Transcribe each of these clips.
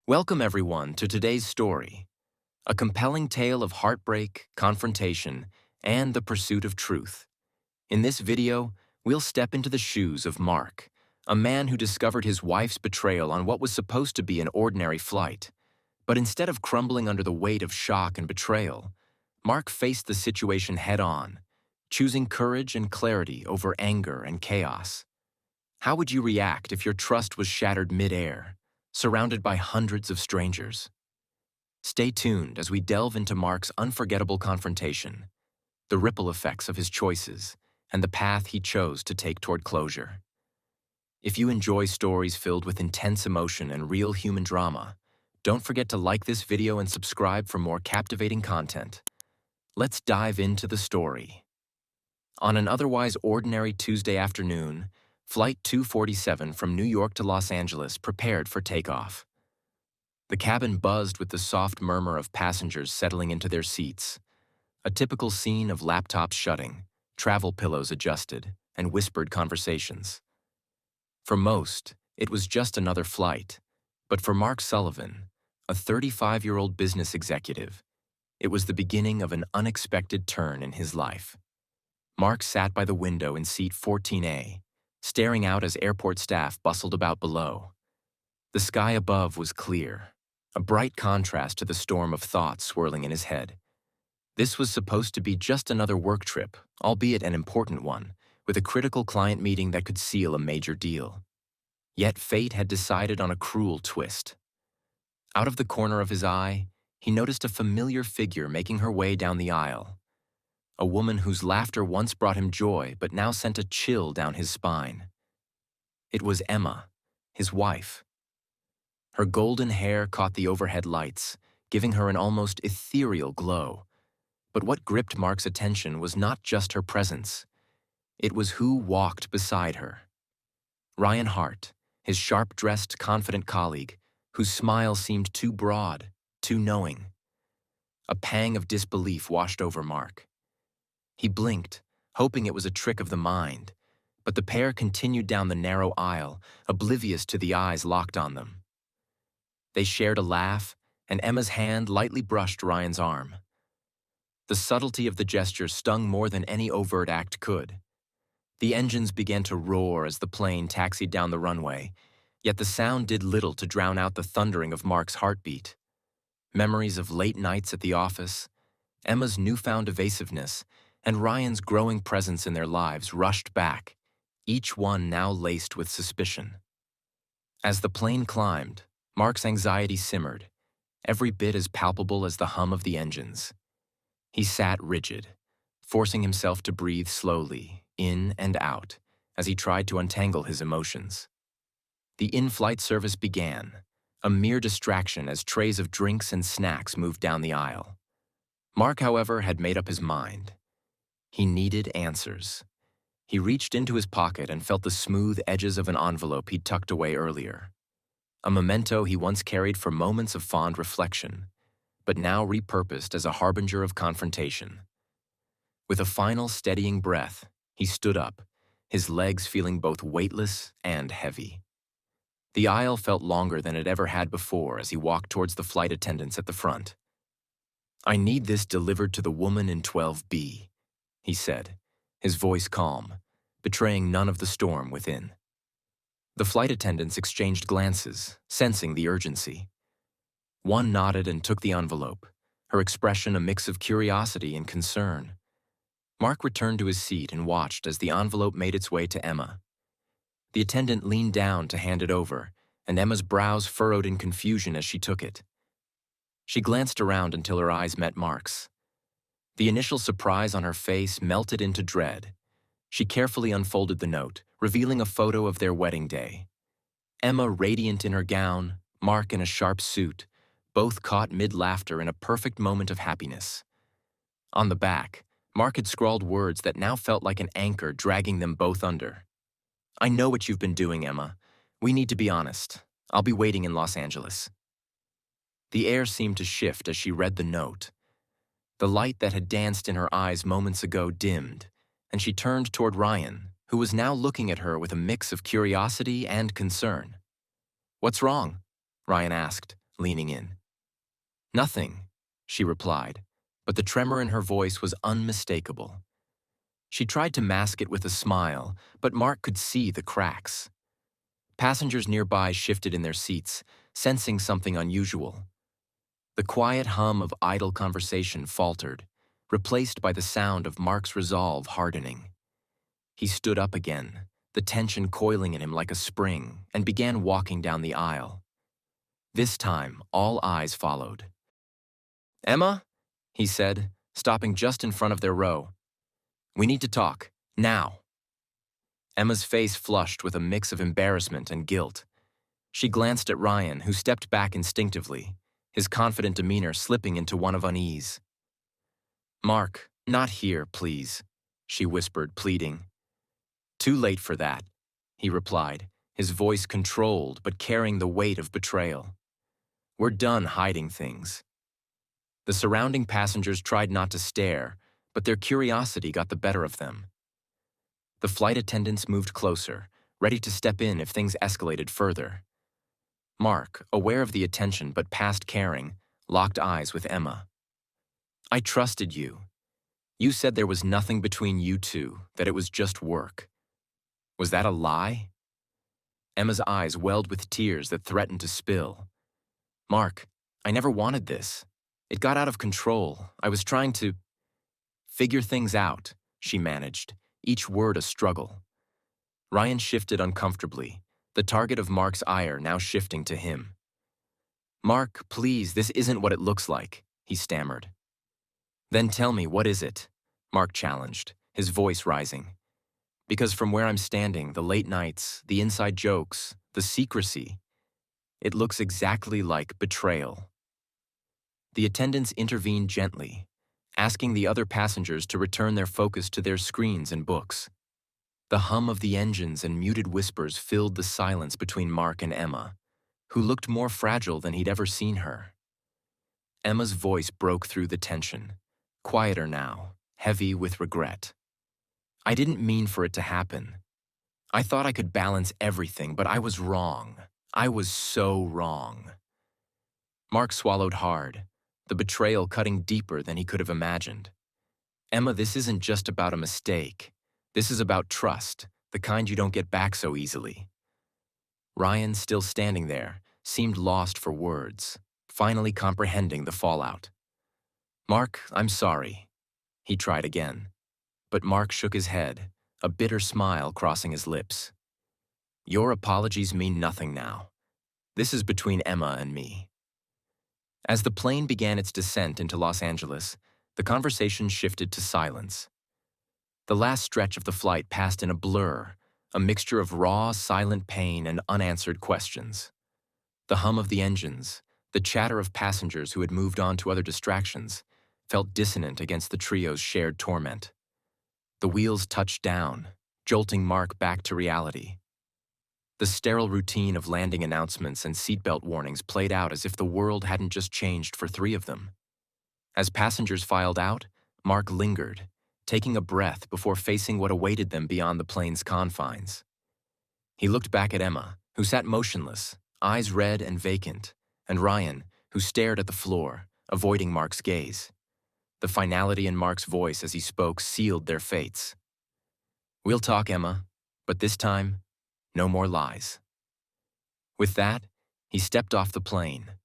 Welcome everyone to today's story, a compelling tale of heartbreak, confrontation, and the pursuit of truth. In this video, we'll step into the shoes of Mark, a man who discovered his wife's betrayal on what was supposed to be an ordinary flight. But instead of crumbling under the weight of shock and betrayal, Mark faced the situation head-on, choosing courage and clarity over anger and chaos. How would you react if your trust was shattered mid-air, surrounded by hundreds of strangers? Stay tuned as we delve into Mark's unforgettable confrontation, the ripple effects of his choices, and the path he chose to take toward closure. If you enjoy stories filled with intense emotion and real human drama, don't forget to like this video and subscribe for more captivating content. Let's dive into the story. On an otherwise ordinary Tuesday afternoon, Flight 247 from New York to Los Angeles prepared for takeoff. The cabin buzzed with the soft murmur of passengers settling into their seats, a typical scene of laptops shutting, travel pillows adjusted, and whispered conversations. For most, it was just another flight, but for Mark Sullivan, a 35-year-old business executive, it was the beginning of an unexpected turn in his life. Mark sat by the window in seat 14A, staring out as airport staff bustled about below. The sky above was clear, a bright contrast to the storm of thoughts swirling in his head. This was supposed to be just another work trip, albeit an important one, with a critical client meeting that could seal a major deal. Yet fate had decided on a cruel twist. Out of the corner of his eye, he noticed a familiar figure making her way down the aisle. A woman whose laughter once brought him joy but now sent a chill down his spine. It was Emma, his wife. Her golden hair caught the overhead lights, giving her an almost ethereal glow. But what gripped Mark's attention was not just her presence. It was who walked beside her. Ryan Hart, his sharp-dressed, confident colleague, whose smile seemed too broad, too knowing. A pang of disbelief washed over Mark. He blinked, hoping it was a trick of the mind, but the pair continued down the narrow aisle, oblivious to the eyes locked on them. They shared a laugh, and Emma's hand lightly brushed Ryan's arm. The subtlety of the gesture stung more than any overt act could. The engines began to roar as the plane taxied down the runway, yet the sound did little to drown out the thundering of Mark's heartbeat. Memories of late nights at the office, Emma's newfound evasiveness, and Ryan's growing presence in their lives rushed back, each one now laced with suspicion. As the plane climbed, Mark's anxiety simmered, every bit as palpable as the hum of the engines. He sat rigid, forcing himself to breathe slowly, in and out, as he tried to untangle his emotions. The in-flight service began, a mere distraction as trays of drinks and snacks moved down the aisle. Mark, however, had made up his mind. He needed answers. He reached into his pocket and felt the smooth edges of an envelope he'd tucked away earlier. A memento he once carried for moments of fond reflection, but now repurposed as a harbinger of confrontation. With a final steadying breath, he stood up, his legs feeling both weightless and heavy. The aisle felt longer than it ever had before as he walked towards the flight attendants at the front. "I need this delivered to the woman in 12B, he said, his voice calm, betraying none of the storm within. The flight attendants exchanged glances, sensing the urgency. One nodded and took the envelope, her expression a mix of curiosity and concern. Mark returned to his seat and watched as the envelope made its way to Emma. The attendant leaned down to hand it over, and Emma's brows furrowed in confusion as she took it. She glanced around until her eyes met Mark's. The initial surprise on her face melted into dread. She carefully unfolded the note, revealing a photo of their wedding day. Emma radiant in her gown, Mark in a sharp suit, both caught mid-laughter in a perfect moment of happiness. On the back, Mark had scrawled words that now felt like an anchor dragging them both under. "I know what you've been doing, Emma. We need to be honest. I'll be waiting in Los Angeles." The air seemed to shift as she read the note. The light that had danced in her eyes moments ago dimmed, and she turned toward Ryan, who was now looking at her with a mix of curiosity and concern. "What's wrong?" Ryan asked, leaning in. "Nothing," she replied, but the tremor in her voice was unmistakable. She tried to mask it with a smile, but Mark could see the cracks. Passengers nearby shifted in their seats, sensing something unusual. The quiet hum of idle conversation faltered, replaced by the sound of Mark's resolve hardening. He stood up again, the tension coiling in him like a spring, and began walking down the aisle. This time, all eyes followed. "Emma," he said, stopping just in front of their row. "We need to talk, now." Emma's face flushed with a mix of embarrassment and guilt. She glanced at Ryan, who stepped back instinctively, his confident demeanor slipping into one of unease. "Mark, not here, please," she whispered, pleading. "Too late for that," he replied, his voice controlled but carrying the weight of betrayal. "We're done hiding things." The surrounding passengers tried not to stare, but their curiosity got the better of them. The flight attendants moved closer, ready to step in if things escalated further. Mark, aware of the attention but past caring, locked eyes with Emma. "I trusted you. You said there was nothing between you two, that it was just work. Was that a lie?" Emma's eyes welled with tears that threatened to spill. "Mark, I never wanted this. It got out of control. I was trying to figure things out," she managed, each word a struggle. Ryan shifted uncomfortably, the target of Mark's ire now shifting to him. "Mark, please, this isn't what it looks like," he stammered. "Then tell me, what is it?" Mark challenged, his voice rising. "Because from where I'm standing, the late nights, the inside jokes, the secrecy, it looks exactly like betrayal." The attendants intervened gently, asking the other passengers to return their focus to their screens and books. The hum of the engines and muted whispers filled the silence between Mark and Emma, who looked more fragile than he'd ever seen her. Emma's voice broke through the tension, quieter now, heavy with regret. "I didn't mean for it to happen. I thought I could balance everything, but I was wrong. I was so wrong." Mark swallowed hard, the betrayal cutting deeper than he could have imagined. "Emma, this isn't just about a mistake. This is about trust, the kind you don't get back so easily." Ryan, still standing there, seemed lost for words, finally comprehending the fallout. "Mark, I'm sorry." He tried again, but Mark shook his head, a bitter smile crossing his lips. "Your apologies mean nothing now. This is between Emma and me." As the plane began its descent into Los Angeles, the conversation shifted to silence. The last stretch of the flight passed in a blur, a mixture of raw, silent pain and unanswered questions. The hum of the engines, the chatter of passengers who had moved on to other distractions, felt dissonant against the trio's shared torment. The wheels touched down, jolting Mark back to reality. The sterile routine of landing announcements and seatbelt warnings played out as if the world hadn't just changed for three of them. As passengers filed out, Mark lingered, taking a breath before facing what awaited them beyond the plane's confines. He looked back at Emma, who sat motionless, eyes red and vacant, and Ryan, who stared at the floor, avoiding Mark's gaze. The finality in Mark's voice as he spoke sealed their fates. "We'll talk, Emma, but this time, no more lies." With that, he stepped off the plane,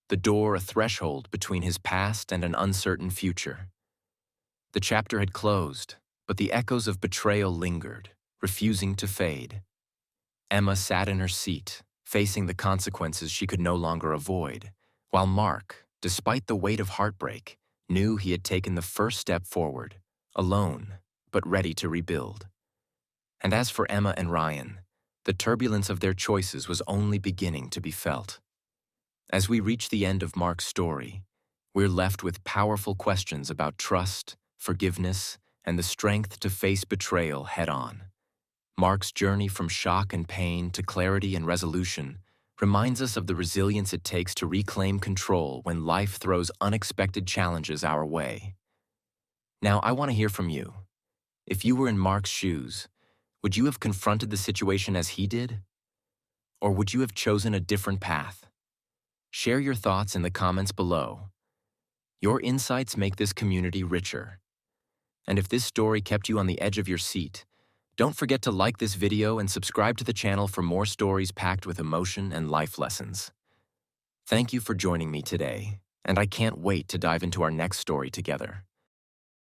the door a threshold between his past and an uncertain future. The chapter had closed, but the echoes of betrayal lingered, refusing to fade. Emma sat in her seat, facing the consequences she could no longer avoid, while Mark, despite the weight of heartbreak, knew he had taken the first step forward, alone, but ready to rebuild. And as for Emma and Ryan, the turbulence of their choices was only beginning to be felt. As we reach the end of Mark's story, we're left with powerful questions about trust, forgiveness, and the strength to face betrayal head-on. Mark's journey from shock and pain to clarity and resolution reminds us of the resilience it takes to reclaim control when life throws unexpected challenges our way. Now, I want to hear from you. If you were in Mark's shoes, would you have confronted the situation as he did? Or would you have chosen a different path? Share your thoughts in the comments below. Your insights make this community richer. And if this story kept you on the edge of your seat, don't forget to like this video and subscribe to the channel for more stories packed with emotion and life lessons. Thank you for joining me today, and I can't wait to dive into our next story together.